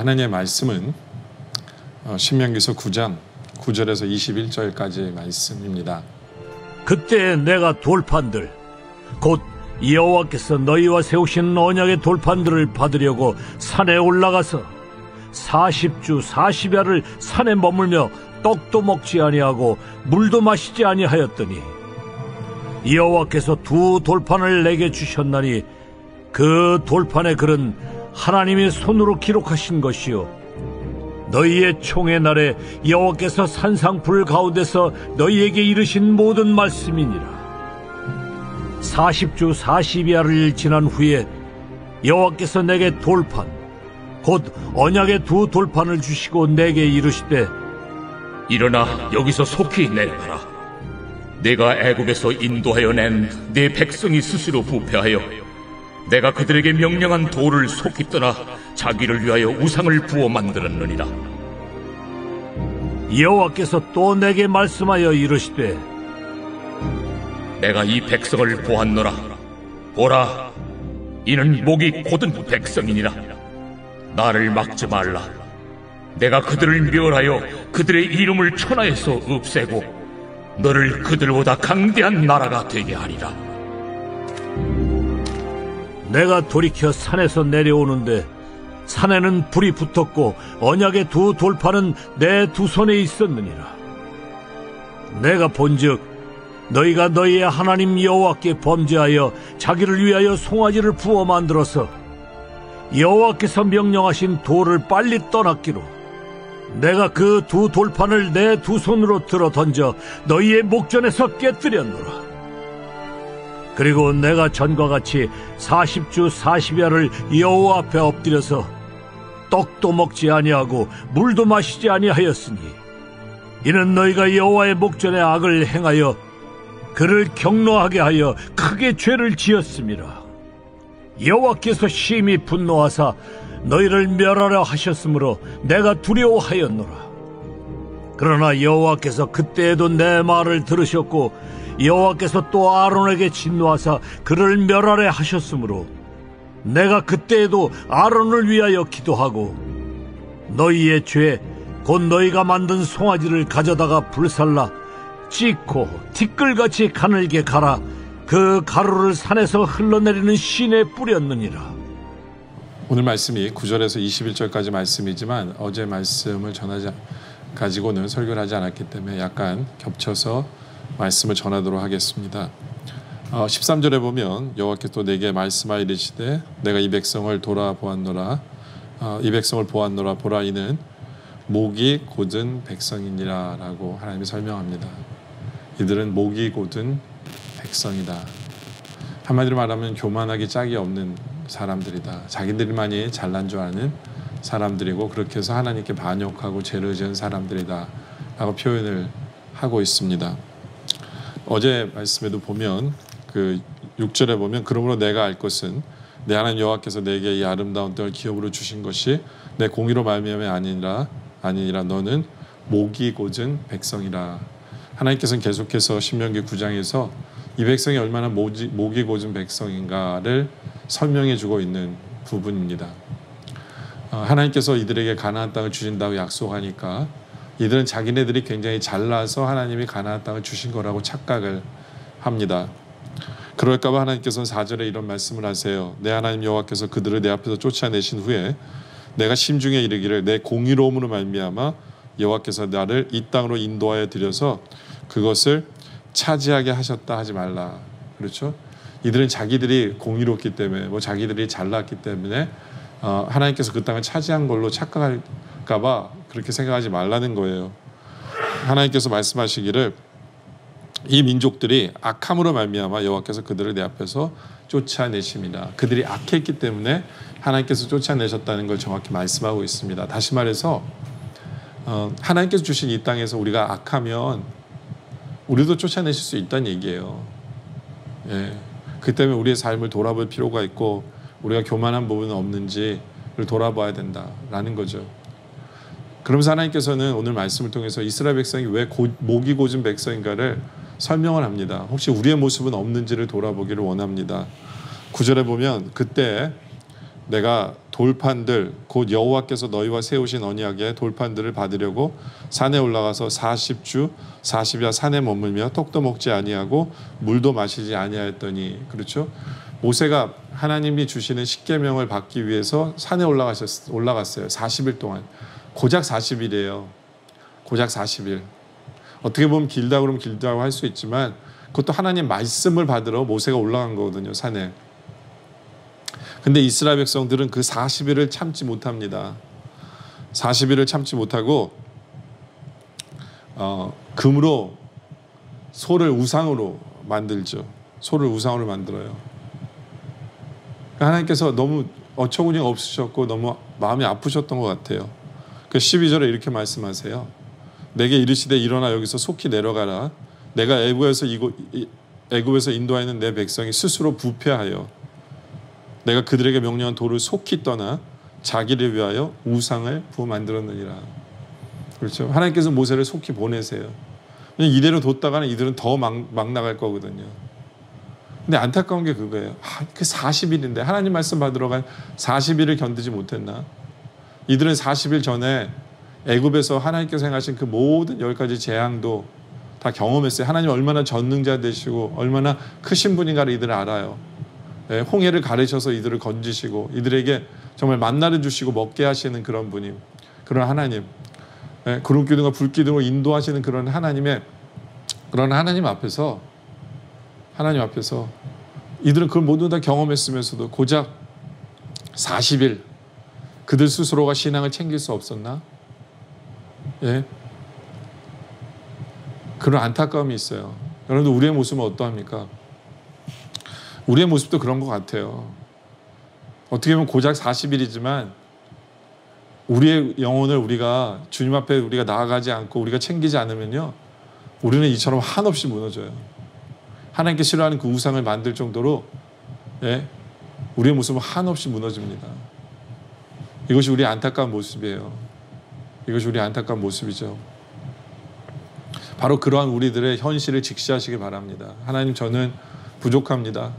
하나님의 말씀은 신명기서 9장 9절에서 21절까지 말씀입니다. 그때 내가 돌판들 곧 여호와께서 너희와 세우신 언약의 돌판들을 받으려고 산에 올라가서 40주 40야를 산에 머물며 떡도 먹지 아니하고 물도 마시지 아니하였더니 여호와께서 두 돌판을 내게 주셨나니 그 돌판의 글은 하나님의 손으로 기록하신 것이요 너희의 총의 날에 여호와께서 산상불 가운데서 너희에게 이르신 모든 말씀이니라. 40주 40야를 지난 후에 여호와께서 내게 돌판 곧 언약의 두 돌판을 주시고 내게 이르시되 일어나 여기서 속히 내려가라. 내가 애굽에서 인도하여 낸 네 백성이 스스로 부패하여 내가 그들에게 명령한 돌을 속히 떠나 자기를 위하여 우상을 부어 만들었느니라. 여호와께서 또 내게 말씀하여 이르시되 내가 이 백성을 보았노라. 보라, 이는 목이 곧은 백성이니라. 나를 막지 말라. 내가 그들을 멸하여 그들의 이름을 천하에서 없애고 너를 그들보다 강대한 나라가 되게 하리라. 내가 돌이켜 산에서 내려오는데 산에는 불이 붙었고 언약의 두 돌판은 내 두 손에 있었느니라. 내가 본즉 너희가 너희의 하나님 여호와께 범죄하여 자기를 위하여 송아지를 부어 만들어서 여호와께서 명령하신 돌을 빨리 떠났기로 내가 그 두 돌판을 내 두 손으로 들어 던져 너희의 목전에서 깨뜨렸노라. 그리고 내가 전과 같이 40주 40야를 여호와 앞에 엎드려서 떡도 먹지 아니하고 물도 마시지 아니하였으니 이는 너희가 여호와의 목전에 악을 행하여 그를 경노하게 하여 크게 죄를 지었음이라. 여호와께서 심히 분노하사 너희를 멸하려 하셨으므로 내가 두려워하였노라. 그러나 여호와께서 그때에도 내 말을 들으셨고 여호와께서 또 아론에게 진노하사 그를 멸하려 하셨으므로 내가 그때에도 아론을 위하여 기도하고 너희의 죄 곧 너희가 만든 송아지를 가져다가 불살라 찢고 티끌같이 가늘게 갈아 그 가루를 산에서 흘러내리는 신에 뿌렸느니라. 오늘 말씀이 9절에서 21절까지 말씀이지만 어제 말씀을 가지고는 설교를 하지 않았기 때문에 약간 겹쳐서 말씀을 전하도록 하겠습니다. 13절에 보면 여호와께서 또 내게 말씀하여 이르시되 내가 이 백성을 돌아보았노라. 이 백성을 보았노라. 보라, 이는 목이 곧은 백성이니라 라고 하나님이 설명합니다. 이들은 목이 곧은 백성이다. 한마디로 말하면 교만하기 짝이 없는 사람들이다. 자기들만이 잘난 줄 아는 사람들이고 그렇게 해서 하나님께 반역하고 죄를 지은 사람들이다 라고 표현을 하고 있습니다. 어제 말씀에도 보면 그 6절에 보면 그러므로 내가 알 것은 내 하나님 여호와께서 내게 이 아름다운 땅을 기업으로 주신 것이 내 공의로 말미암아 아니니라. 너는 목이 곧은 백성이라. 하나님께서는 계속해서 신명기 9장에서 이 백성이 얼마나 목이 곧은 백성인가를 설명해 주고 있는 부분입니다. 하나님께서 이들에게 가나안 땅을 주신다고 약속하니까 이들은 자기네들이 굉장히 잘나서 하나님이 가나안 땅을 주신 거라고 착각을 합니다. 그럴까봐 하나님께서는 4절에 이런 말씀을 하세요. 내 하나님 여호와께서 그들을 내 앞에서 쫓아내신 후에 내가 심중에 이르기를 내 공의로움으로 말미암아 여호와께서 나를 이 땅으로 인도하여 들여서 그것을 차지하게 하셨다 하지 말라. 그렇죠? 이들은 자기들이 공의롭기 때문에 자기들이 잘났기 때문에 하나님께서 그 땅을 차지한 걸로 착각할까봐 그렇게 생각하지 말라는 거예요. 하나님께서 말씀하시기를 이 민족들이 악함으로 말미암아 여호와께서 그들을 내 앞에서 쫓아내십니다. 그들이 악했기 때문에 하나님께서 쫓아내셨다는 걸 정확히 말씀하고 있습니다. 다시 말해서 하나님께서 주신 이 땅에서 우리가 악하면 우리도 쫓아내실 수 있다는 얘기예요. 예. 그 때문에 우리의 삶을 돌아볼 필요가 있고 우리가 교만한 부분은 없는지를 돌아봐야 된다라는 거죠. 그러면서 하나님께서는 오늘 말씀을 통해서 이스라엘 백성이 왜 목이 곧은 백성인가를 설명을 합니다. 혹시 우리의 모습은 없는지를 돌아보기를 원합니다. 9절에 보면 그때 내가 돌판들 곧 여호와께서 너희와 세우신 언약의 돌판들을 받으려고 산에 올라가서 40주 40야 산에 머물며 떡도 먹지 아니하고 물도 마시지 아니하였더니. 그렇죠? 모세가 하나님이 주시는 십계명을 받기 위해서 산에 올라갔어요. 40일 동안. 고작 40일이에요. 고작 40일. 어떻게 보면 길다 그러면 길다고 할 수 있지만 그것도 하나님 말씀을 받으러 모세가 올라간 거거든요. 산에. 근데 이스라엘 백성들은 그 40일을 참지 못합니다. 40일을 참지 못하고 금으로 소를 우상으로 만들죠. 소를 우상으로 만들어요. 하나님께서 너무 어처구니가 없으셨고 너무 마음이 아프셨던 것 같아요. 그 12절에 이렇게 말씀하세요. 내게 이르시되 일어나 여기서 속히 내려가라. 내가 애굽에서 인도하는 내 백성이 스스로 부패하여 내가 그들에게 명령한 도를 속히 떠나 자기를 위하여 우상을 만들었느니라. 그렇죠? 하나님께서 모세를 속히 보내세요. 이대로 뒀다가는 이들은 더 막 나갈 거거든요. 근데 안타까운 게 그거예요. 그 40일인데 하나님 말씀 받으러 간 40일을 견디지 못했나? 이들은 40일 전에 애굽에서 하나님께서 행하신 그 모든 10가지 재앙도 다 경험했어요. 하나님 얼마나 전능자 되시고 얼마나 크신 분인가를 이들은 알아요. 홍해를 가르셔서 이들을 건지시고 이들에게 정말 만나를 주시고 먹게 하시는 그런 분임, 그런 하나님, 구름기둥과 불기둥으로 인도하시는 그런 하나님의 그런 하나님 앞에서 이들은 그걸 모두 다 경험했으면서도 고작 40일 그들 스스로가 신앙을 챙길 수 없었나? 예, 그런 안타까움이 있어요. 여러분들 우리의 모습은 어떠합니까? 우리의 모습도 그런 것 같아요. 어떻게 보면 고작 40일이지만 우리의 영혼을 우리가 주님 앞에 우리가 나아가지 않고 우리가 챙기지 않으면요, 우리는 이처럼 한없이 무너져요. 하나님께 싫어하는 그 우상을 만들 정도로 우리의 모습은 한없이 무너집니다. 이것이 우리의 안타까운 모습이에요. 이것이 우리의 안타까운 모습이죠. 바로 그러한 우리들의 현실을 직시하시기 바랍니다. 하나님, 저는 부족합니다.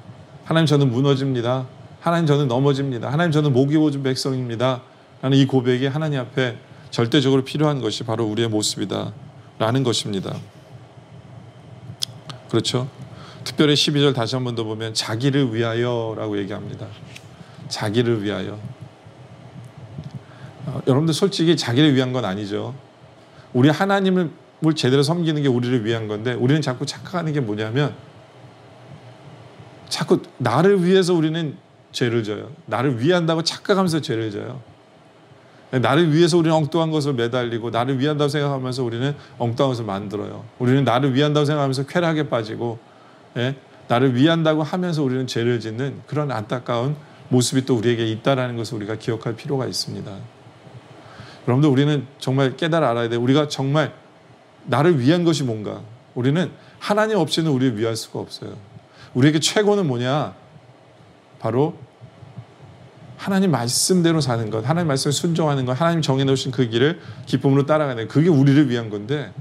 하나님, 저는 무너집니다. 하나님, 저는 넘어집니다. 하나님, 저는 목이 오준 백성입니다. 라는 이 고백이 하나님 앞에 절대적으로 필요한 것이 바로 우리의 모습이다 라는 것입니다. 그렇죠? 특별히 12절 다시 한 번 더 보면 자기를 위하여 라고 얘기합니다. 자기를 위하여. 여러분들 솔직히 자기를 위한 건 아니죠. 우리 하나님을 제대로 섬기는 게 우리를 위한 건데 우리는 자꾸 착각하는 게 뭐냐면 자꾸 나를 위해서 우리는 죄를 져요. 나를 위한다고 착각하면서 죄를 져요. 나를 위해서 우리는 엉뚱한 것을 매달리고 나를 위한다고 생각하면서 우리는 엉뚱한 것을 만들어요. 우리는 나를 위한다고 생각하면서 쾌락에 빠지고 나를 위한다고 하면서 우리는 죄를 짓는 그런 안타까운 모습이 또 우리에게 있다는 것을 우리가 기억할 필요가 있습니다. 여러분들, 우리는 정말 깨달아 알아야 돼요. 우리가 정말 나를 위한 것이 뭔가. 우리는 하나님 없이는 우리를 위할 수가 없어요. 우리에게 최고는 뭐냐? 바로 하나님 말씀대로 사는 것, 하나님 말씀에 순종하는 것, 하나님 정해놓으신 그 길을 기쁨으로 따라가는 것, 그게 우리를 위한 건데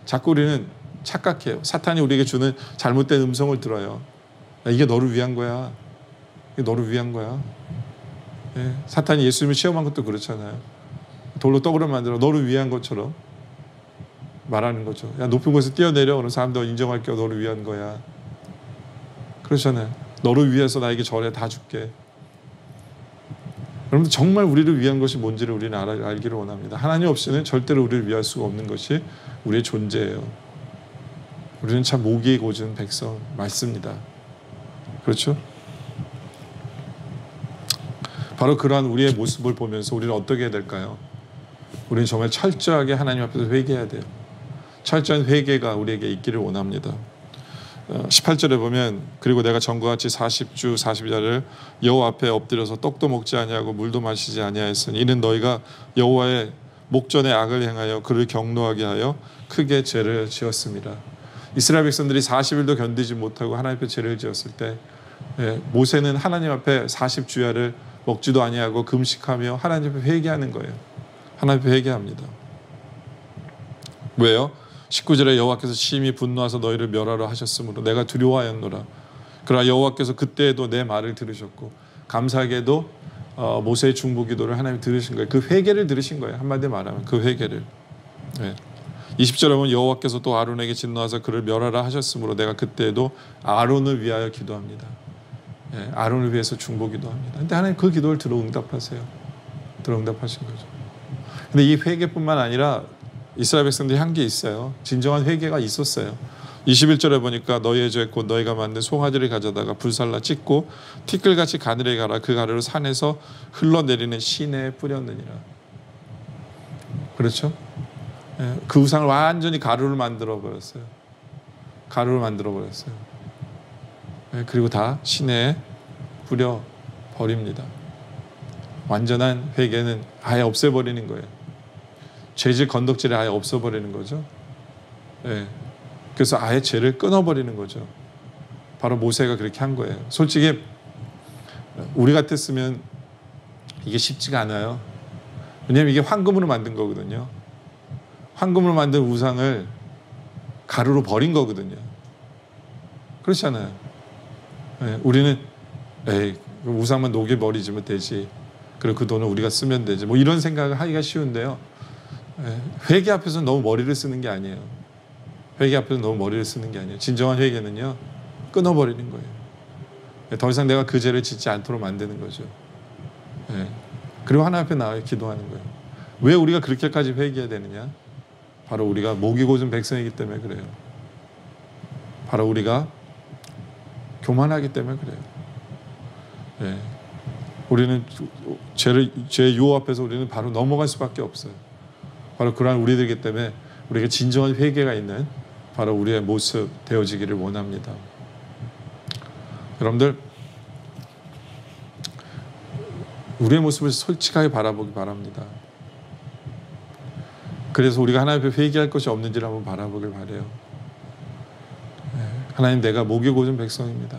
자꾸 우리는 착각해요. 사탄이 우리에게 주는 잘못된 음성을 들어요. 야, 이게 너를 위한 거야. 이게 너를 위한 거야. 사탄이 예수님을 시험한 것도 그렇잖아요. 돌로 떡으로 만들어 너를 위한 것처럼 말하는 거죠. 야, 높은 곳에 뛰어내려. 그런 사람도 인정할게. 너를 위한 거야. 그렇잖아요. 너를 위해서 나에게 절에 다 줄게. 여러분들, 정말 우리를 위한 것이 뭔지를 우리는 알기를 원합니다. 하나님 없이는 절대로 우리를 위할 수가 없는 것이 우리의 존재예요. 우리는 참 목이 고진 백성 맞습니다. 그렇죠? 바로 그러한 우리의 모습을 보면서 우리는 어떻게 해야 될까요? 우리는 정말 철저하게 하나님 앞에서 회개해야 돼요. 철저한 회개가 우리에게 있기를 원합니다. 18절에 보면 그리고 내가 전과 같이 40주 40야를 여호와 앞에 엎드려서 떡도 먹지 아니하고 물도 마시지 아니하였으니 이는 너희가 여호와의 목전에 악을 행하여 그를 경노하게 하여 크게 죄를 지었습니다. 이스라엘 백성들이 40일도 견디지 못하고 하나님 앞에 죄를 지었을 때 모세는 하나님 앞에 40주야를 먹지도 아니하고 금식하며 하나님 앞에 회개하는 거예요. 하나님 앞에 회개합니다. 왜요? 19절에 여호와께서 심히 분노하사 너희를 멸하러 하셨으므로 내가 두려워하였노라. 그러나 여호와께서 그때에도 내 말을 들으셨고 감사하게도 모세의 중보기도를 하나님 들으신 거예요. 그 회개를 들으신 거예요. 한마디로 말하면 그 회개를. 네. 20절에 보면 여호와께서 또 아론에게 진노하사 그를 멸하라 하셨으므로 내가 그때도 아론을 위하여 기도합니다. 네. 아론을 위해서 중보기도합니다. 근데 하나님 그 기도를 들어 응답하세요. 들어 응답하신 거죠. 근데 이 회개뿐만 아니라 이스라엘 백성들이 한 게 있어요. 진정한 회개가 있었어요. 21절에 보니까 너희의 죄 곧 너희가 만든 송아지를 가져다가 불살라 찢고 티끌같이 가늘게 가라. 그 가루를 산에서 흘러내리는 시내에 뿌렸느니라. 그렇죠? 예, 그 우상을 완전히 가루를 만들어 버렸어요. 가루를 만들어 버렸어요. 예, 그리고 다 시내에 뿌려 버립니다. 완전한 회개는 아예 없애버리는 거예요. 죄질 건덕질을 아예 없애버리는 거죠. 예. 그래서 아예 죄를 끊어버리는 거죠. 바로 모세가 그렇게 한 거예요. 솔직히 우리 같았으면 이게 쉽지가 않아요. 왜냐하면 이게 황금으로 만든 거거든요. 황금으로 만든 우상을 가루로 버린 거거든요. 그렇잖아요. 예. 우리는 에이, 우상만 녹여버리면 되지. 그리고 그 돈을 우리가 쓰면 되지. 뭐 이런 생각을 하기가 쉬운데요. 예. 회개 앞에서는 너무 머리를 쓰는 게 아니에요. 회개 앞에서 너무 머리를 쓰는 게 아니에요. 진정한 회개는요, 끊어버리는 거예요. 더 이상 내가 그 죄를 짓지 않도록 만드는 거죠. 예. 그리고 하나님 앞에 나와 기도하는 거예요. 왜 우리가 그렇게까지 회개해야 되느냐? 바로 우리가 목이 고준 백성이기 때문에 그래요. 바로 우리가 교만하기 때문에 그래요. 예. 우리는 죄의 유혹 앞에서 우리는 바로 넘어갈 수밖에 없어요. 바로 그러한 우리들이기 때문에 우리가 진정한 회개가 있는 바로 우리의 모습 되어지기를 원합니다. 여러분들, 우리의 모습을 솔직하게 바라보기 바랍니다. 그래서 우리가 하나님 앞에 회개할 것이 없는지를 한번 바라보길 바라요. 하나님, 내가 목이 고준 백성입니다.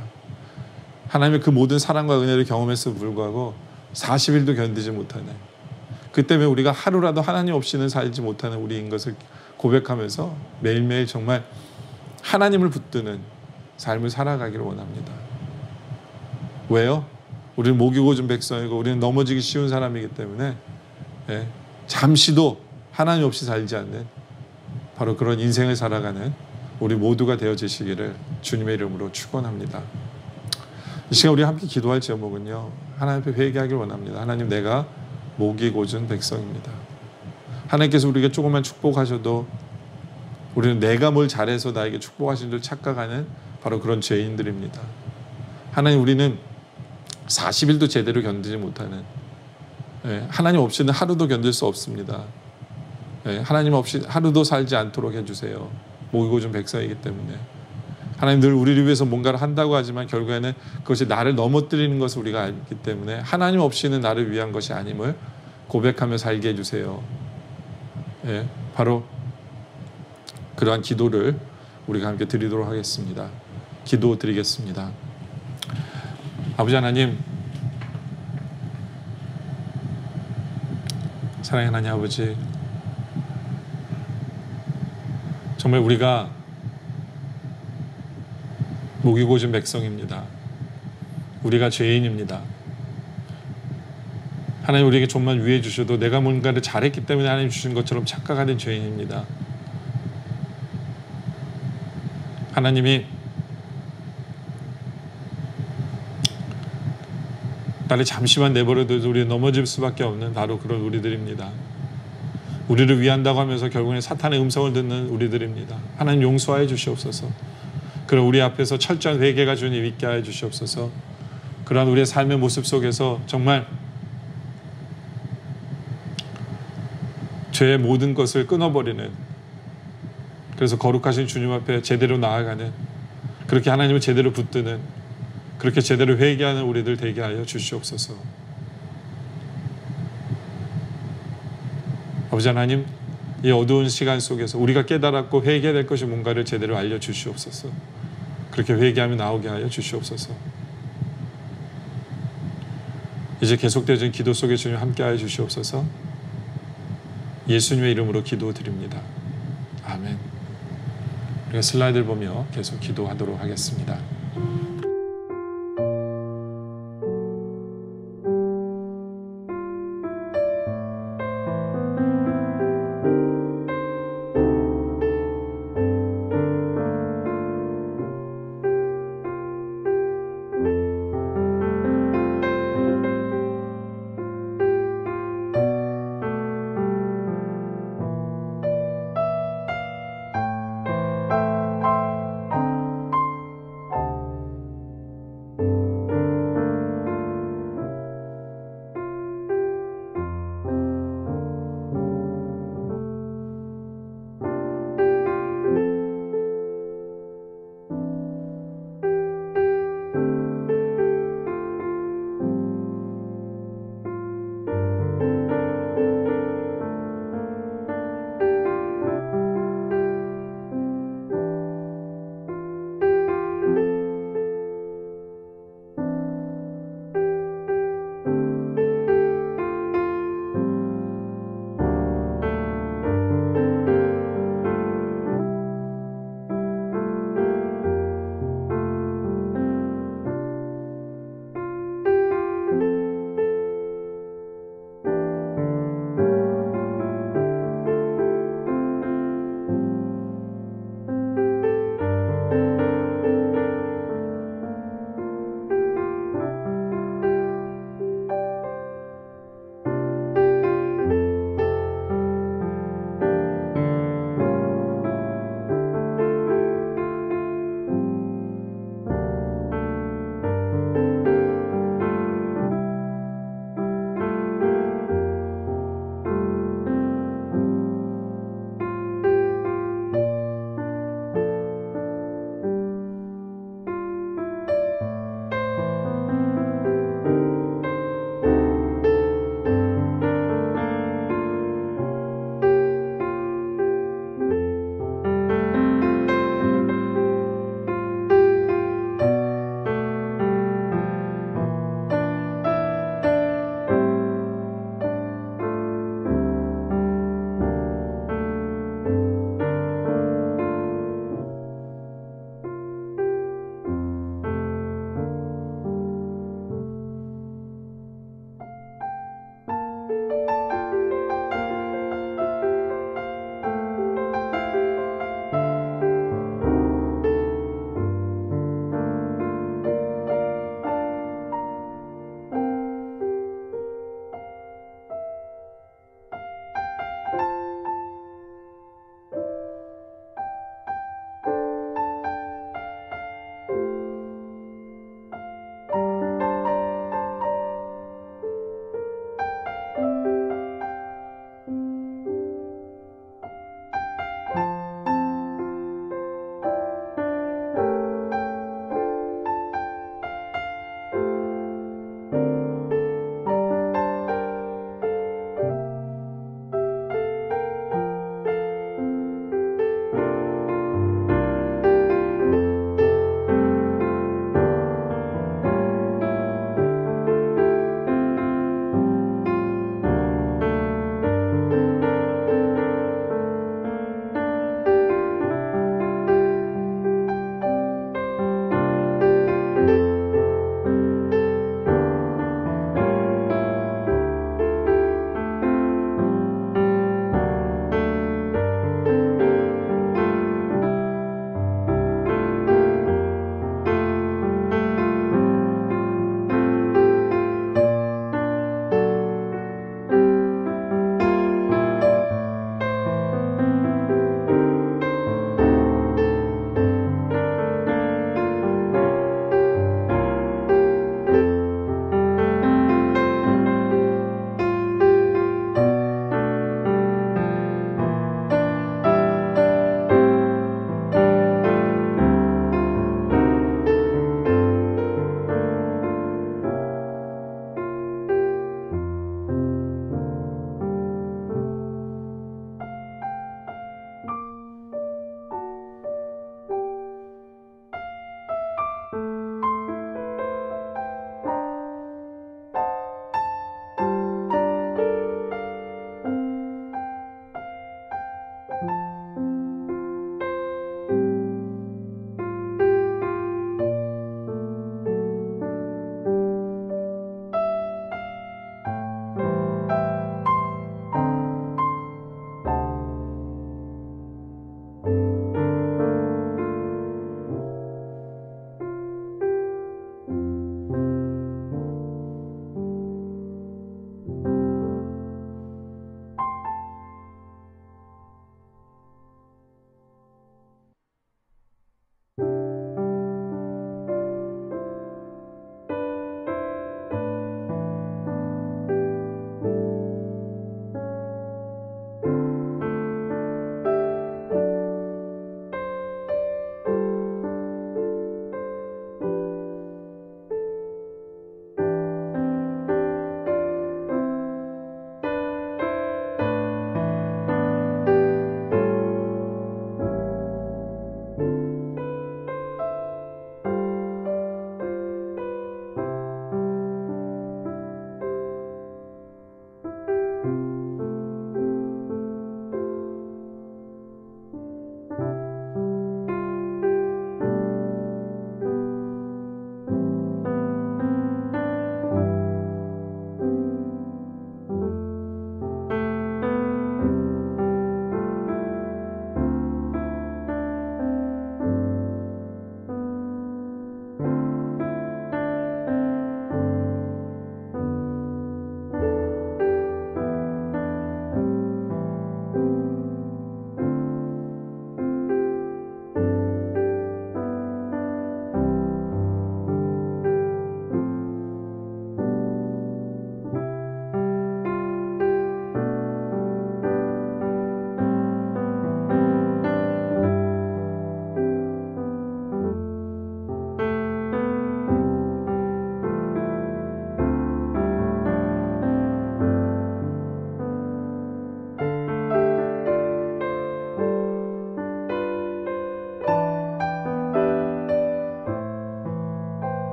하나님의 그 모든 사랑과 은혜를 경험했음에도 불구하고 40일도 견디지 못하네. 그 때문에 우리가 하루라도 하나님 없이는 살지 못하는 우리인 것을 고백하면서 매일매일 정말 하나님을 붙드는 삶을 살아가기를 원합니다. 왜요? 우리는 목이 고준 백성이고 우리는 넘어지기 쉬운 사람이기 때문에 잠시도 하나님 없이 살지 않는 바로 그런 인생을 살아가는 우리 모두가 되어지시기를 주님의 이름으로 축원합니다. 이 시간 우리 함께 기도할 제목은요, 하나님 앞에 회개하기를 원합니다. 하나님, 내가 목이 고준 백성입니다. 하나님께서 우리에게 조금만 축복하셔도 우리는 내가 뭘 잘해서 나에게 축복하신 줄 착각하는 바로 그런 죄인들입니다. 하나님, 우리는 40일도 제대로 견디지 못하는, 하나님 없이는 하루도 견딜 수 없습니다. 하나님 없이 하루도 살지 않도록 해주세요. 목이 고준 백성이기 때문에. 하나님, 늘 우리를 위해서 뭔가를 한다고 하지만 결국에는 그것이 나를 넘어뜨리는 것을 우리가 알기 때문에 하나님 없이는 나를 위한 것이 아님을 고백하며 살게 해주세요. 바로 그러한 기도를 우리가 함께 드리도록 하겠습니다. 기도 드리겠습니다. 아버지 하나님, 사랑의 하나님 아버지, 정말 우리가 목이 고준 백성입니다. 우리가 죄인입니다. 하나님, 우리에게 좀만 위해 주셔도 내가 뭔가를 잘했기 때문에 하나님 주신 것처럼 착각하는 죄인입니다. 하나님이 나를 잠시만 내버려둬도 우리는 넘어질 수밖에 없는 바로 그런 우리들입니다. 우리를 위한다고 하면서 결국엔 사탄의 음성을 듣는 우리들입니다. 하나님, 용서하여 주시옵소서. 그런 우리 앞에서 철저한 회개가 주님 있게 하여 주시옵소서. 그러한 우리의 삶의 모습 속에서 정말 죄의 모든 것을 끊어버리는, 그래서 거룩하신 주님 앞에 제대로 나아가는, 그렇게 하나님을 제대로 붙드는, 그렇게 제대로 회개하는 우리들 되게 하여 주시옵소서. 아버지 하나님, 이 어두운 시간 속에서 우리가 깨달았고 회개될 것이 뭔가를 제대로 알려주시옵소서. 그렇게 회개하며 나오게 하여 주시옵소서. 이제 계속되어진 기도 속에 주님 함께하여 주시옵소서. 예수님의 이름으로 기도드립니다. 아멘. 우리가 슬라이드를 보며 계속 기도하도록 하겠습니다.